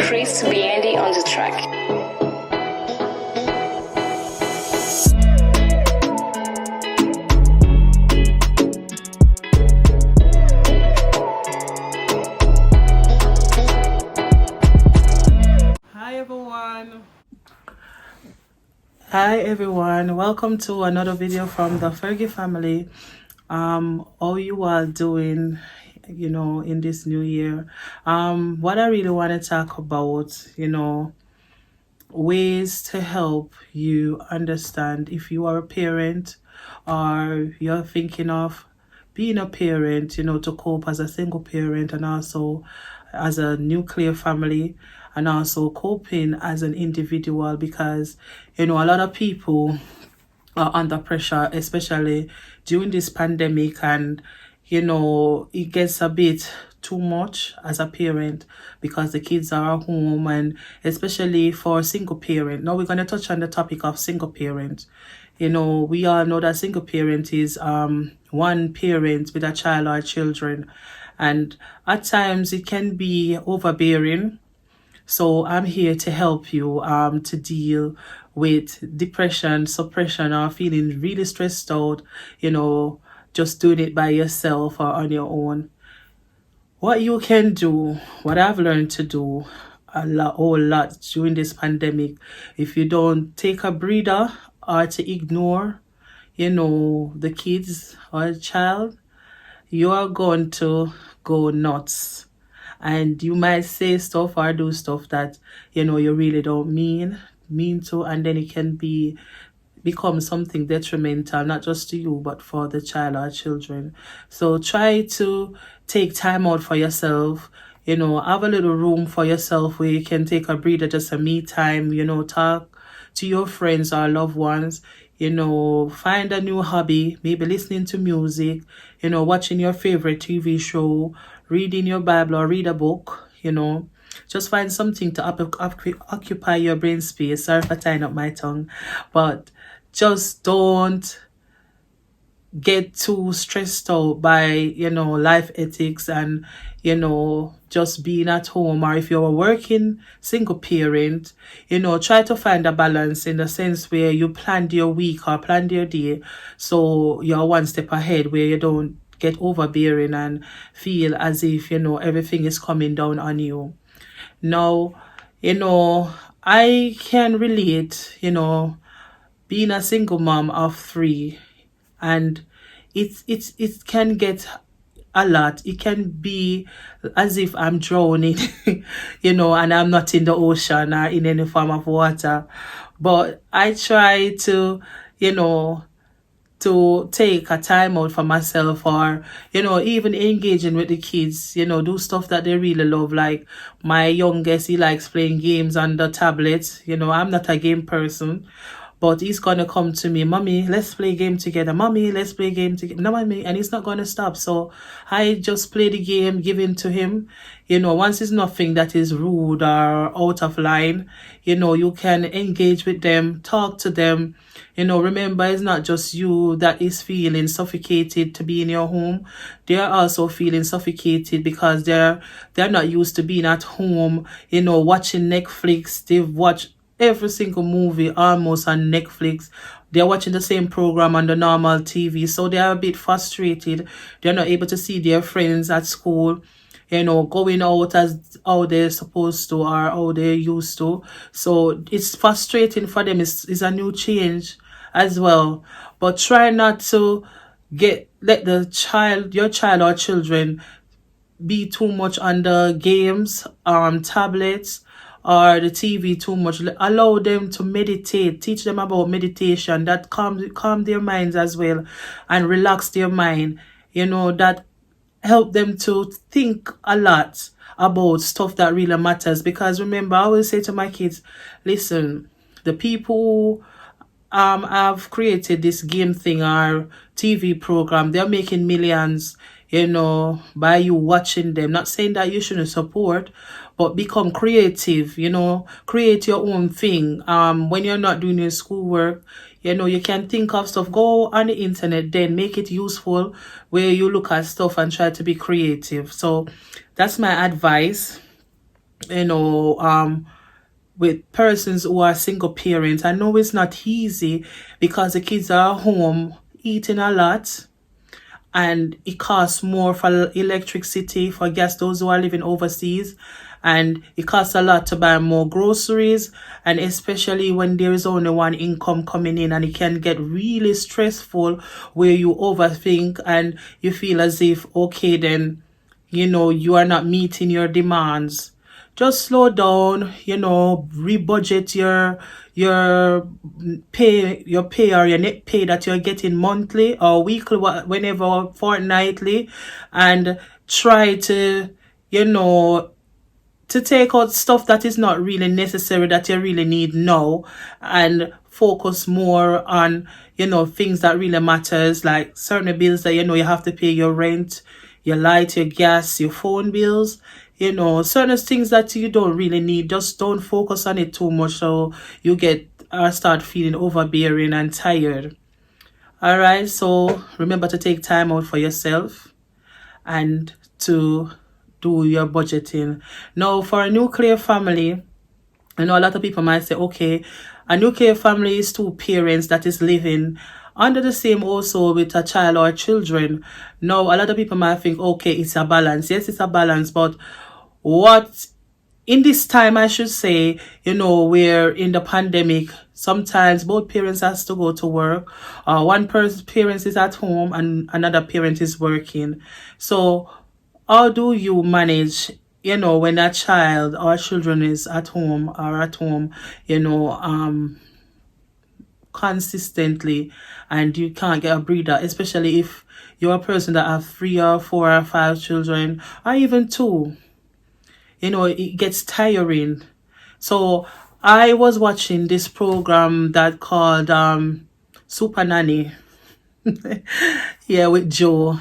Chris Biendi on the track. Hi everyone, welcome to another video from the Fergie family. How you all doing, in this new year? What I really want to talk about, ways to help you understand if you are a parent or you're thinking of being a parent, to cope as a single parent and also as a nuclear family and also coping as an individual because, a lot of people are under pressure, especially during this pandemic, and it gets a bit too much as a parent because the kids are at home, and especially for single parent. Now we're going to touch on the topic of single parent. We all know that single parent is one parent with a child or children, and at times it can be overbearing. So I'm here to help you to deal with depression, suppression, or feeling really stressed out, just doing it by yourself or on your own. What you can do, what I've learned to do whole lot during this pandemic, if you don't take a breather or to ignore, the kids or the child, you are going to go nuts. And you might say stuff or do stuff that you really don't mean to, and then it can become something detrimental, not just to you but for the child or children. So try to take time out for yourself, have a little room for yourself where you can take a breather, just a me time, talk to your friends or loved ones, find a new hobby, maybe listening to music, watching your favorite TV show, reading your Bible or read a book, just find something to occupy your brain space. Sorry for tying up my tongue, but just don't get too stressed out by, life ethics and, just being at home. Or if you're a working single parent, try to find a balance in the sense where you planned your week or planned your day. So you're one step ahead where you don't get overbearing and feel as if, everything is coming down on you. Now, I can relate, being a single mom of 3, and it can get a lot. It can be as if I'm drowning, and I'm not in the ocean or in any form of water. But I try to, to take a time out for myself, or even engaging with the kids, do stuff that they really love. Like my youngest, he likes playing games on the tablet. I'm not a game person, but he's gonna come to me, "Mommy, let's play a game together. Mommy, let's play a game together." No, mommy, and he's not gonna stop. So I just play the game, give in to him. Once it's nothing that is rude or out of line, you can engage with them, talk to them. Remember, it's not just you that is feeling suffocated to be in your home. They're also feeling suffocated because they're not used to being at home, watching Netflix. They've watched every single movie almost on Netflix. They're watching the same program on the normal TV, so they're a bit frustrated. They're not able to see their friends at school, going out as how they're supposed to or how they're used to. So it's frustrating for them. It's a new change as well. But try not to let your child or children be too much on the games, tablets, or the TV too much. Allow them to meditate. Teach them about meditation. That calm their minds as well and relax their mind. That help them to think a lot about stuff that really matters. Because remember, I always say to my kids, listen, the people who have created this game thing or TV program, they're making millions, by you watching them. Not saying that you shouldn't support, but become creative, create your own thing. When you're not doing your schoolwork, you can think of stuff. Go on the internet, then make it useful where you look at stuff and try to be creative. So that's my advice. you know, with persons who are single parents. I know it's not easy because the kids are home eating a lot, and it costs more for electricity, for gas, those who are living overseas, and it costs a lot to buy more groceries, and especially when there is only one income coming in, and it can get really stressful where you overthink and you feel as if, okay, then, you are not meeting your demands. Just slow down, rebudget your pay or your net pay that you're getting monthly or weekly, whenever, fortnightly, and try you know to take out stuff that is not really necessary, that you really need now, and focus more on things that really matters, like certain bills that you have to pay: your rent, your light, your gas, your phone bills. Certain things that you don't really need, just don't focus on it too much, so you get start feeling overbearing and tired. All right, so remember to take time out for yourself and to do your budgeting. Now, for a nuclear family, I know a lot of people might say, okay, a nuclear family is two parents that is living under the same household with a child or children. Now, a lot of people might think, okay, it's a balance. Yes, it's a balance, but what in this time, I should say, we're in the pandemic. Sometimes both parents has to go to work. One person parent is at home and another parent is working. So how do you manage, when a child or children is at home consistently, and you can't get a breather, especially if you're a person that have 3 or 4 or 5 children, or even two. It gets tiring. So I was watching this program that called Super Nanny. Yeah, with Joe.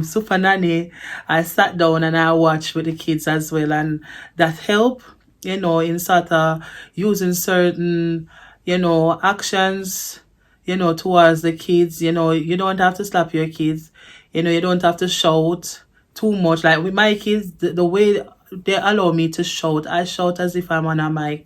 Super Nanny. I sat down and I watched with the kids as well, and that helped, in sort of using certain, actions, towards the kids. You don't have to slap your kids. You don't have to shout too much. Like with my kids, the way they allow me to shout, I shout as if I'm on a mic,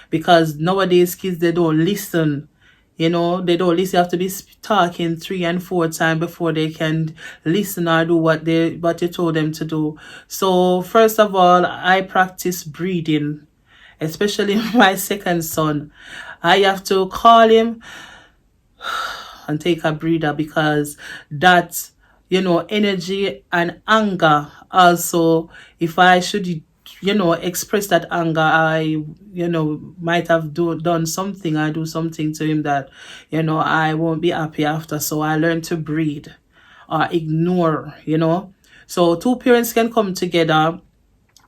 because nowadays kids, they don't listen. They don't listen. You have to be talking 3 and 4 times before they can listen or do what you told them to do. So first of all, I practice breathing, especially my second son. I have to call him and take a breather, because that, energy and anger also, if I should, express that anger, I, might have done something, I do something to him that, I won't be happy after. So I learn to breathe or ignore. So two parents can come together.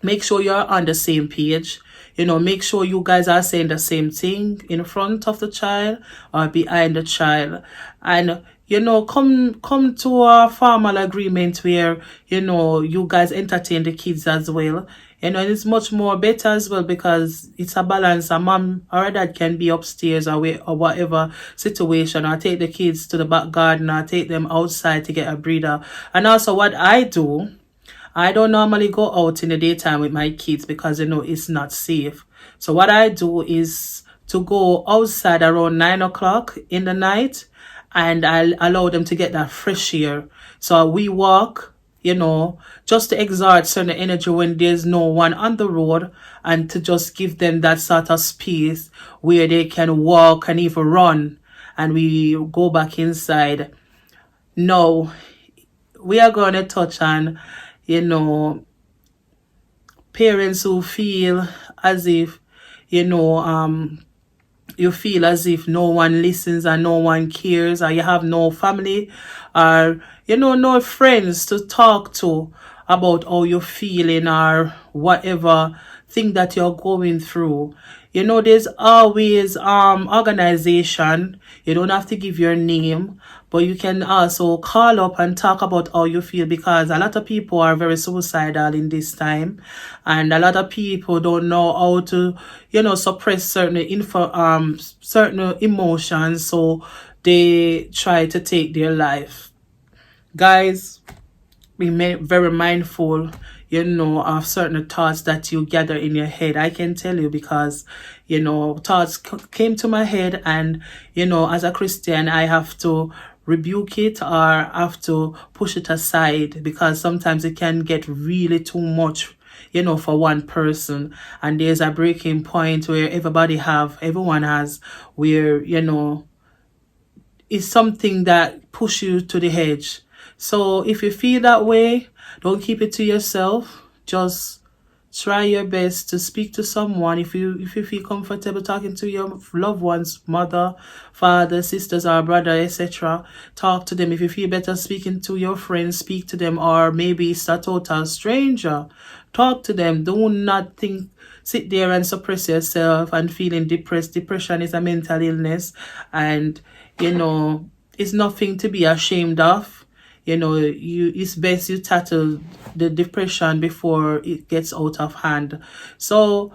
Make sure you're on the same page. Make sure you guys are saying the same thing in front of the child or behind the child. And, come to a formal agreement where, you guys entertain the kids as well. And it's much more better as well, because it's a balance. A mom or a dad can be upstairs or whatever situation, or take the kids to the back garden, or take them outside to get a breather. And also what I do, I don't normally go out in the daytime with my kids, because it's not safe. So what I do is to go outside around 9 o'clock in the night, and I allow them to get that fresh air. So we walk, just to exert certain energy when there's no one on the road, and to just give them that sort of space where they can walk and even run, and we go back inside. Now, we are going to touch on, parents who feel as if, you feel as if no one listens and no one cares, or you have no family, or no friends to talk to about how you're feeling or whatever thing that you're going through. There's always organization. You don't have to give your name, but you can also call up and talk about how you feel, because a lot of people are very suicidal in this time, and a lot of people don't know how to suppress certain emotions, so they try to take their life. Guys, be very mindful, of certain thoughts that you gather in your head. I can tell you because, thoughts came to my head, and, as a Christian, I have to rebuke it or have to push it aside, because sometimes it can get really too much, for one person. And there's a breaking point where everyone has, where, it's something that push you to the edge. So if you feel that way, don't keep it to yourself. Just try your best to speak to someone. If you feel comfortable talking to your loved ones, mother, father, sisters, or brother, etc., talk to them. If you feel better speaking to your friends, speak to them. Or maybe it's a total stranger, talk to them. Do not sit there and suppress yourself and feeling depressed. Depression is a mental illness, and it's nothing to be ashamed of. It's best you tackle the depression before it gets out of hand. So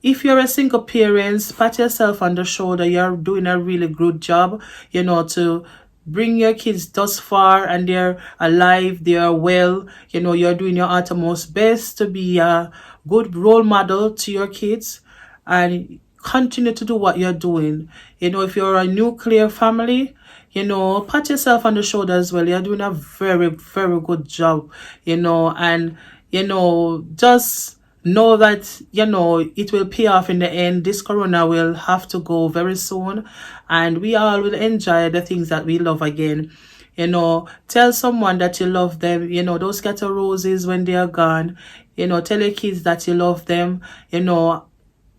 if you're a single parent, pat yourself on the shoulder. You're doing a really good job, to bring your kids thus far, and they're alive, they are well. You're doing your utmost best to be a good role model to your kids, and continue to do what you're doing. If you're a nuclear family, pat yourself on the shoulder as well. You're doing a very, very good job, and, just know that, it will pay off in the end. This corona will have to go very soon, and we all will enjoy the things that we love again. Tell someone that you love them, those scatter roses when they are gone. Tell your kids that you love them,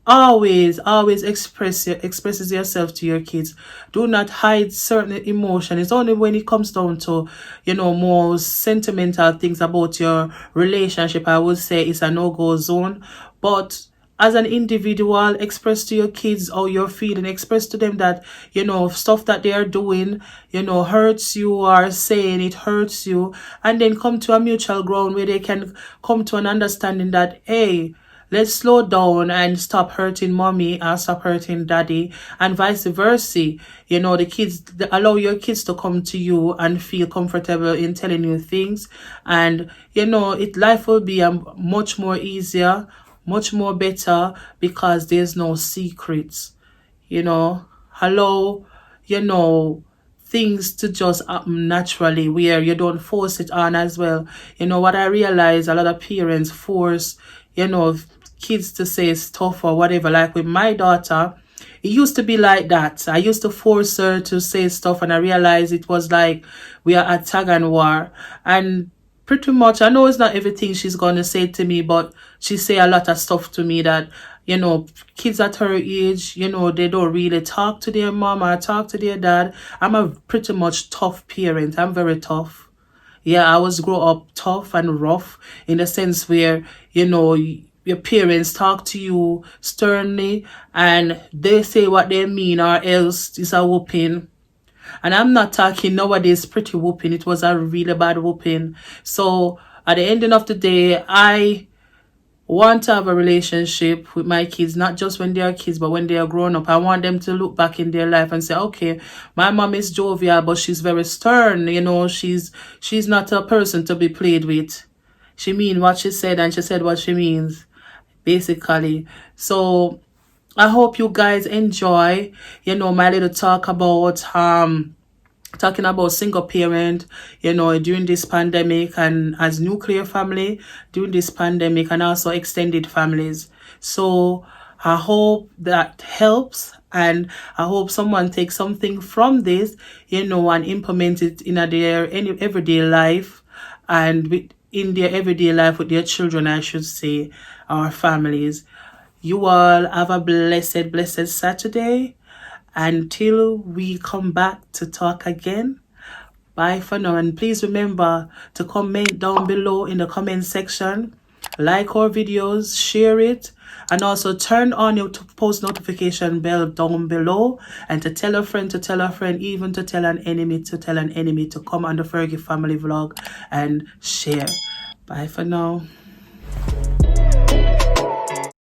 always expresses yourself to your kids. Do not hide certain emotion. It's only when it comes down to, more sentimental things about your relationship, I would say it's a no-go zone. But as an individual, express to your kids how you're feeling. Express to them that, stuff that they are doing, hurts you, or saying it hurts you. And then come to a mutual ground where they can come to an understanding that, hey, let's slow down and stop hurting mommy and stop hurting daddy, and vice versa. Allow your kids to come to you and feel comfortable in telling you things. And, life will be much more easier, much more better, because there's no secrets. Allow, things to just happen naturally, where you don't force it on as well. What I realize, a lot of parents force, kids to say stuff or whatever. Like with my daughter, it used to be like that. I used to force her to say stuff, and I realized it was like we are at tag and war. And pretty much, I know it's not everything she's going to say to me, but she say a lot of stuff to me that, kids at her age, they don't really talk to their mom or talk to their dad. I'm a pretty much tough parent. I'm very tough. Yeah, I was grow up tough and rough, in the sense where, your parents talk to you sternly, and they say what they mean, or else it's a whooping. And I'm not talking nowadays pretty whooping. It was a really bad whooping. So at the ending of the day, I want to have a relationship with my kids, not just when they are kids, but when they are grown up. I want them to look back in their life and say, okay, my mom is jovial, but she's very stern. She's not a person to be played with. She mean what she said, and she said what she means, basically. So I hope you guys enjoy, my little talk about talking about single parent, during this pandemic, and as nuclear family during this pandemic, and also extended families. So I hope that helps, and I hope someone takes something from this, and implement it in their everyday life, and in their everyday life with their children, I should say, our families. You all have a blessed Saturday. Until we come back to talk again, bye for now. And please remember to comment down below in the comment section, like our videos, share it, and also turn on your post notification bell down below, and to tell a friend, even to tell an enemy to come on the Fergie Family Vlog and share. Bye for now.